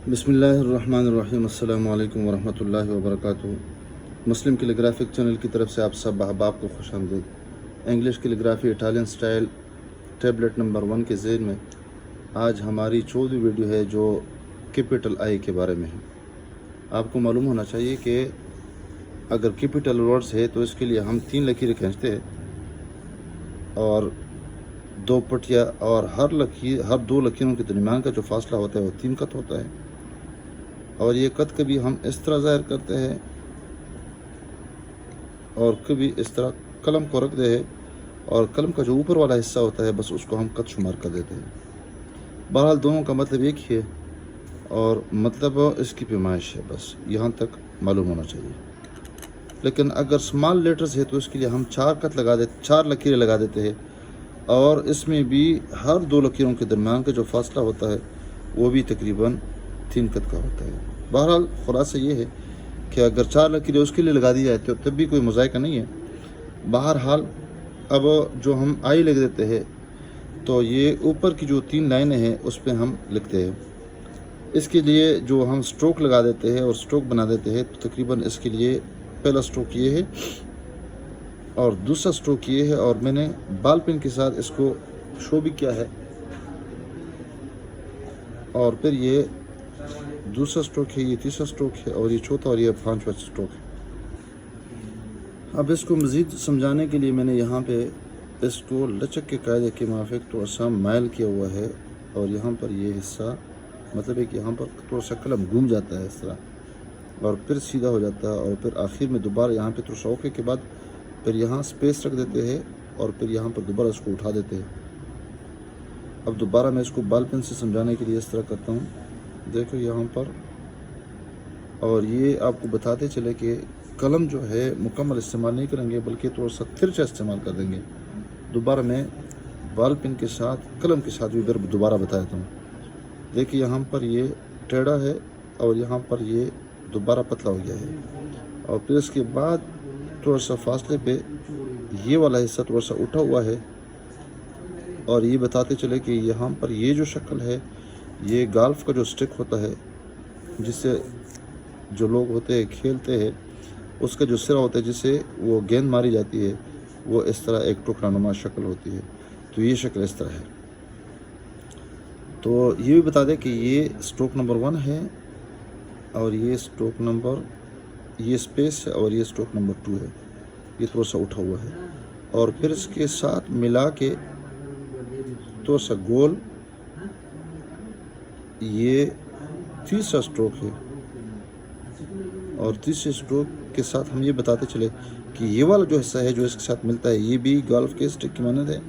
बिस्मिल्लाहिर्रहमानिर्रहीम। अस्सलामु अलैकुम वरहमतुल्लाहि वबरकातुहू। मुस्लिम कैलीग्राफिक चैनल की तरफ से आप सब अहबाब को खुशामदीद। English calligraphy Italian style tablet number 1 के ज़ेल में आज हमारी 14वीं वीडियो है जो कैपिटल आई के बारे में है। आपको मालूम होना चाहिए कि अगर कैपिटल वर्ड्स है तो इसके लिए हम 3 लकीरें खींचते हैं और 2 पटिया, और हर 2 लकीरों के दरमियान का जो फासला होता है वो 3 कत होता है। और ये कत कभी हम इस तरह ज़ाहिर करते हैं और कभी इस तरह कलम को रखते हैं, और कलम का जो ऊपर वाला हिस्सा होता है बस उसको हम कत शुमार कर देते हैं। बहरहाल दोनों का मतलब एक ही है और मतलब इसकी पैमाइश है, बस यहाँ तक मालूम होना चाहिए। लेकिन अगर स्मॉल लेटर्स है तो इसके लिए हम 4 लकीरें लगा देते हैं, और इसमें भी हर 2 लकीरों के दरमियान का जो फासला होता है वो भी तकरीबन 3 कत का होता है। बहरहाल खुलासा ये है कि अगर 4 लकीरें उसके लिए लगा दी जाए तो तब भी कोई मज़ायका नहीं है। बहरहाल अब जो हम आई लिख देते हैं तो ये ऊपर की जो 3 लाइनें हैं उस पर हम लिखते हैं। इसके लिए जो हम स्ट्रोक लगा देते हैं और स्ट्रोक बना देते हैं, तो तकरीबन इसके लिए पहला स्ट्रोक ये है और दूसरा स्ट्रोक ये है, और मैंने बाल पेन के साथ इसको शो भी किया है। और फिर ये दूसरा स्ट्रोक है, ये तीसरा स्ट्रोक है, और ये चौथा और ये 5वां स्ट्रोक है। अब इसको मज़ीद समझाने के लिए मैंने यहाँ पे इसको लचक के कायदे के माफिक थोड़ा सा माइल किया हुआ है, और यहाँ पर ये हिस्सा मतलब है कि यहाँ पर थोड़ा सा कलम घूम जाता है इस तरह और फिर सीधा हो जाता है, और फिर आखिर में दोबारा यहाँ पे थोड़ा सा ओके के बाद फिर यहाँ स्पेस रख देते हैं, और फिर यहाँ पर दोबारा इसको उठा देते हैं। अब दोबारा मैं इसको बाल पेन से समझाने के लिए इस तरह करता हूँ, देखो यहाँ पर। और ये आपको बताते चले कि कलम जो है मुकम्मल इस्तेमाल नहीं करेंगे बल्कि थोड़ा सा तिरछा इस्तेमाल कर देंगे। दोबारा मैं बाल पेन के साथ कलम के साथ भी दोबारा बताता हूँ। देखिए यहाँ पर ये टेढ़ा है और यहाँ पर ये दोबारा पतला हो गया है, और फिर इसके बाद थोड़ा सा फासले पे ये वाला हिस्सा थोड़ा सा उठा हुआ है। और ये बताते चले कि यहाँ पर ये जो शक्ल है ये गोल्फ का जो स्टिक होता है जिससे जो लोग होते हैं खेलते हैं, उसका जो सिरा होता है जिससे वो गेंद मारी जाती है, वो इस तरह एक टुकड़ानुमा शक्ल होती है। तो ये शक्ल इस तरह है। तो ये भी बता दें कि ये स्ट्रोक नंबर 1 है, और ये स्ट्रोक नंबर, ये स्पेस है, और ये स्ट्रोक नंबर 2 है। ये थोड़ा सा उठा हुआ है, और फिर इसके साथ मिला के थोड़ा सा गोल ये तीसरा स्ट्रोक है। और तीसरे स्ट्रोक के साथ हम ये बताते चले कि ये वाला जो हिस्सा है जो इसके साथ मिलता है ये भी गोल्फ के स्टिक की मानद है,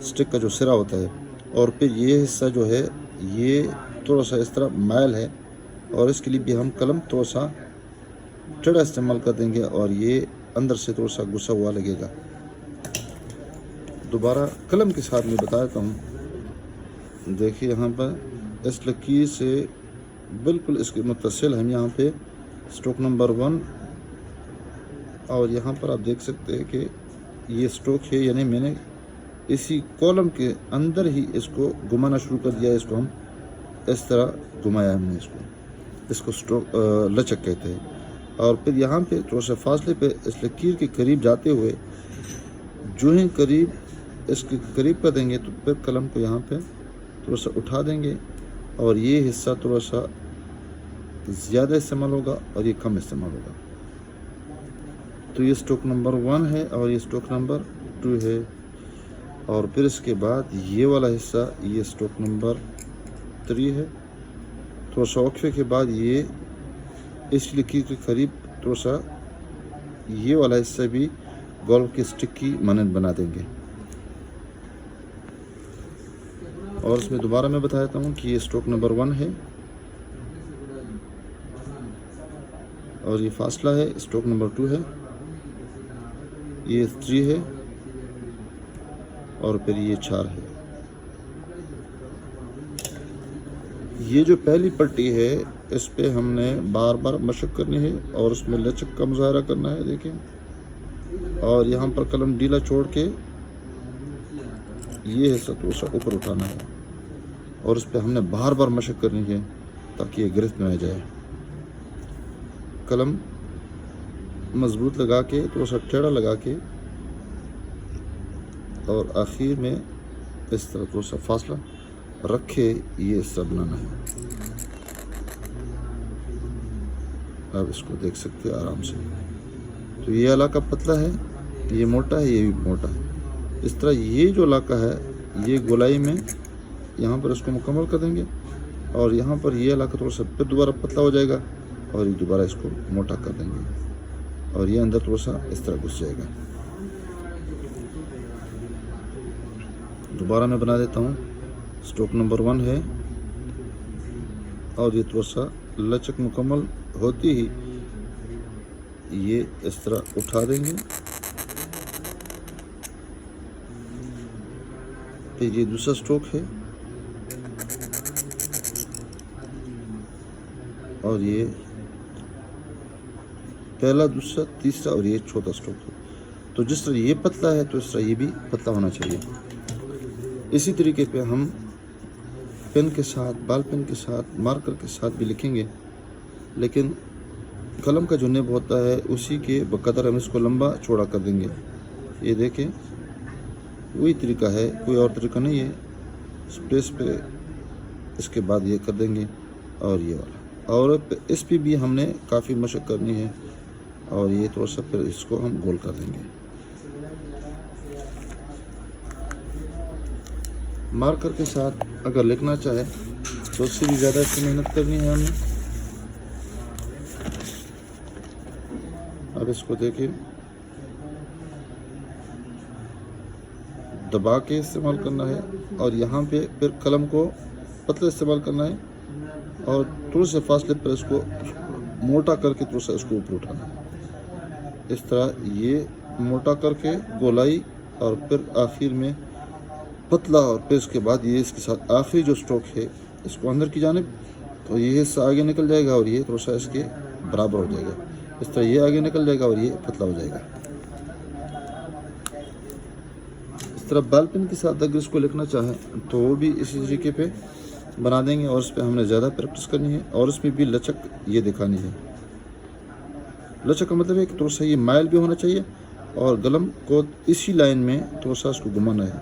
स्टिक का जो सिरा होता है। और फिर ये हिस्सा जो है ये थोड़ा सा इस तरह माइल है, और इसके लिए भी हम कलम थोड़ा सा टेढ़ा इस्तेमाल कर देंगे, और ये अंदर से थोड़ा सा घुसा हुआ लगेगा। दोबारा कलम के साथ मैं बताता हूँ। देखिए यहाँ पर इस लकीर से बिल्कुल इसके मुत्तसिल हम यहाँ पे स्ट्रोक नंबर 1, और यहाँ पर आप देख सकते हैं कि ये स्ट्रोक है, यानी मैंने इसी कॉलम के अंदर ही इसको घुमाना शुरू कर दिया। इसको हम इस तरह घुमाया हमने, इसको स्ट्रोक लचक कहते हैं। और फिर यहाँ पे थोड़ा सा फासले पे इस लकीर के करीब जाते हुए जो ही करीब इसके करीब कर देंगे तो फिर कलम को यहाँ पे थोड़ा सा उठा देंगे, और ये हिस्सा थोड़ा सा ज़्यादा इस्तेमाल होगा और ये कम इस्तेमाल होगा। तो ये स्ट्रोक नंबर 1 है और ये स्ट्रोक नंबर 2 है। और फिर इसके बाद ये वाला हिस्सा ये स्ट्रोक नंबर 3 है। थोड़ा सा वक्फे के बाद ये इस लकीर के करीब थोड़ा सा ये वाला हिस्सा भी गोल्फ के स्टिक की मानद बना देंगे। और इसमें दोबारा मैं बताता हूँ कि ये स्ट्रोक नंबर 1 है, और ये फासला है स्ट्रोक नंबर 2 है, ये 3 है, और फिर ये 4 है। ये जो पहली पट्टी है इस पे हमने बार बार मशक करनी है और उसमें लचक का मुजाहरा करना है। देखिए, और यहाँ पर कलम ढीला छोड़ के ये हिस्सा थोड़ा सा ऊपर उठाना है, और उस पर हमने बार बार मशक करनी है। ताकि ये गिरफ्त में आ जाए। कलम मजबूत लगा के, थोड़ा सा टेढ़ा लगा के, और आखिर में इस तरह थोड़ा सा फासला रखे, ये इस तरह बनाना है। आप इसको देख सकते हैं आराम से। तो ये इलाका पतला है, ये मोटा है, ये भी मोटा है। इस तरह ये जो इलाका है, ये गोलाई में यहाँ पर इसको मुकम्मल कर देंगे, और यहाँ पर ये इलाका थोड़ा सा फिर दोबारा पतला हो जाएगा, और ये दोबारा इसको मोटा कर देंगे, और ये अंदर थोड़ा सा इस तरह घुस जाएगा। दोबारा मैं बना देता हूँ। स्ट्रोक नंबर 1 है, और ये थोड़ा सा लचक मुकम्मल होती ही ये इस तरह उठा देंगे। फिर ये दूसरा स्ट्रोक है, और ये पहला, दूसरा, तीसरा, और ये चौथा स्ट्रोक है। तो जिस तरह ये पतला है, तो इस तरह ये भी पतला होना चाहिए। इसी तरीके पे हम पेन के साथ, बॉल पेन के साथ, मार्कर के साथ भी लिखेंगे, लेकिन कलम का जो निब होता है उसी के बकदर हम इसको लंबा चौड़ा कर देंगे। ये देखें, वही तरीका है, कोई और तरीका नहीं है। स्पेस पे इसके बाद ये कर देंगे, और ये वाला, और इस पे भी हमने काफ़ी मशक करनी है, और ये थोड़ा सा फिर इसको हम गोल कर देंगे। मार्कर के साथ अगर लिखना चाहे तो उससे भी ज़्यादा इसकी मेहनत करनी है हमें। अब इसको देखिए, दबा के इस्तेमाल करना है, और यहाँ पे फिर कलम को पतला इस्तेमाल करना है, और थोड़े से फासले पर इसको मोटा करके थोड़ा सा इसको ऊपर उठाना है। इस तरह ये मोटा करके गोलाई, और फिर आखिर में पतला, और फिर इसके बाद ये इसके साथ आखिरी जो स्ट्रोक है इसको अंदर की जानिब, तो ये हिस्सा आगे निकल जाएगा, और ये थोड़ा सा इसके बराबर हो जाएगा। इस तरह ये आगे निकल जाएगा, और ये पतला हो जाएगा। इस तरह बॉल पेन के साथ अगर इसको लिखना चाहें तो वो भी इसी तरीके पे बना देंगे, और इस पर हमने ज़्यादा प्रैक्टिस करनी है, और इसमें भी लचक ये दिखानी है। लचक का मतलब है कि थोड़ा सा ये माइल भी होना चाहिए, और कलम को इसी लाइन में थोड़ा सा इसको घुमाना है।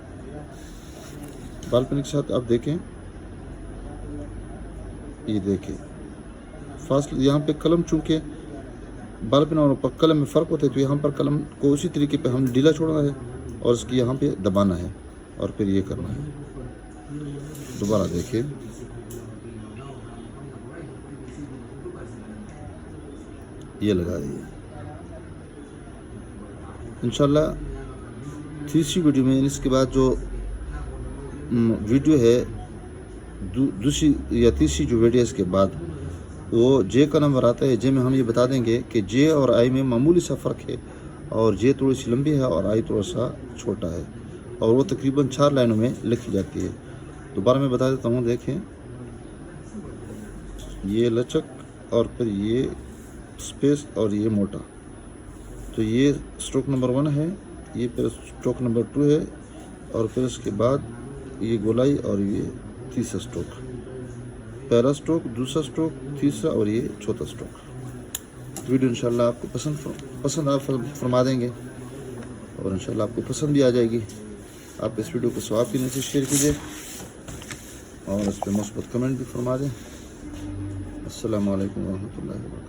बॉल पेन के साथ आप देखें, ये देखें फासले, यहाँ पे कलम चूँकि बॉल पेन और कलम में फ़र्क होता है, तो यहाँ पर कलम को उसी तरीके पे हम ढीला छोड़ना है, और इसकी यहाँ पे दबाना है, और फिर ये करना है। दोबारा देखिए, ये लगा दिए। इंशाल्लाह तीसरी वीडियो में, इसके बाद जो वीडियो है दूसरी या तीसरी जो वीडियो इसके बाद, वो जे का नंबर आता है। जे में हम ये बता देंगे कि जे और आई में मामूली सा फ़र्क है, और जे थोड़ी सी लंबी है और आई थोड़ा सा छोटा है, और वो तकरीबन 4 लाइनों में लिखी जाती है। दोबारा मैं बता देता हूँ, देखें, ये लचक, और फिर ये स्पेस, और ये मोटा। तो ये स्ट्रोक नंबर 1 है, ये फिर स्ट्रोक नंबर 2 है, और फिर इसके बाद ये गोलाई, और ये तीसरा स्ट्रोक। पहला स्ट्रोक, दूसरा स्ट्रोक, तीसरा, और ये चौथा स्ट्रोक। वीडियो इंशाल्लाह आपको पसंद आप फरमा देंगे, और इंशाल्लाह आपको पसंद भी आ जाएगी। आप इस वीडियो को सवाब की से शेयर कीजिए, और इस पर मुस्बत कमेंट भी फरमा दें। अस्सलामु अलैकुम वरहमतुल्लाहि वबरकातुहू।